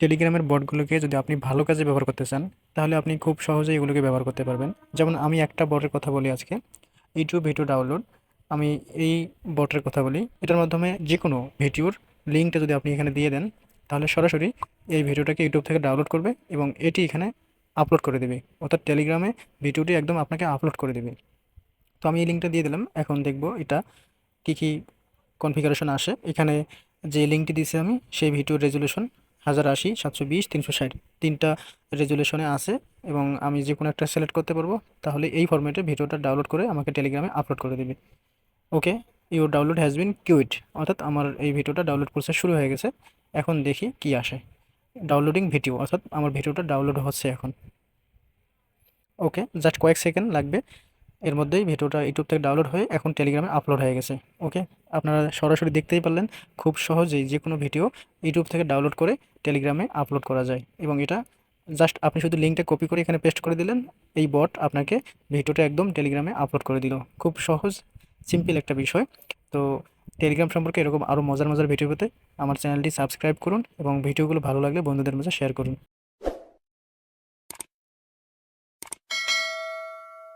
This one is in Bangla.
টেলিগ্রামের বটগুলোকে যদি আপনি ভালো কাজে ব্যবহার করতে চান, তাহলে আপনি খুব সহজেই এগুলোকে ব্যবহার করতে পারবেন। যেমন আমি একটা বটের কথা বলি আজকে, ইউটিউব ভিডিও ডাউনলোড। আমি এই বটের কথা বলি, এটার মাধ্যমে যে কোনো ভিডিওর লিঙ্কটা যদি আপনি এখানে দিয়ে দেন, তাহলে সরাসরি এই ভিডিওটাকে ইউটিউব থেকে ডাউনলোড করবে এবং এটি এখানে আপলোড করে দেবে। অর্থাৎ টেলিগ্রামে ভিডিওটি একদম আপনাকে আপলোড করে দেবে। তো আমি এই লিঙ্কটা দিয়ে দিলাম। এখন দেখব এটা কী কী কনফিগারেশন আসে। এখানে যে লিঙ্কটি দিয়েছি আমি, সেই ভিডিওর রেজুলেশন 1080, 720, 360 তিনটা রেজুলেশনে আছে এবং আমি যে কোনো একটা সিলেক্ট করতে পারবো। তাহলে এই ফরম্যাটে ভিডিওটা ডাউনলোড করে আমাকে টেলিগ্রামে আপলোড করে দেবে। Okay, your download has been quit, অর্থাৎ আমার এই ভিডিওটা ডাউনলোড প্রসেস শুরু হয়ে গেছে। এখন দেখি কি আসে। ডাউনলোডিং ভিডিও, অর্থাৎ আমার ভিডিওটা ডাউনলোড হচ্ছে এখন। ওকে, জাস্ট কয়েক সেকেন্ড লাগবে। এর মধ্যেই ভিডিওটা ইউটিউব থেকে ডাউনলোড হয়ে এখন টেলিগ্রামে আপলোড হয়ে গেছে। ওকে, আপনারা সরাসরি দেখতেই পারলেন খুব সহজেই যে কোনো ভিডিও ইউটিউব থেকে ডাউনলোড করে টেলিগ্রামে আপলোড করা যায়। এবং এটা জাস্ট আপনি শুধু লিঙ্কটা কপি করে এখানে পেস্ট করে দিলেন, এই বট আপনাকে ভিডিওটা একদম টেলিগ্রামে আপলোড করে দিল। খুব সহজ, সিম্পল একটা বিষয়। তো টেলিগ্রাম সম্পর্কে এরকম আরও মজার মজার ভিডিও পেতে আমার চ্যানেলটি সাবস্ক্রাইব করুন এবং ভিডিওগুলো ভালো লাগলে বন্ধুদের মাঝে শেয়ার করুন।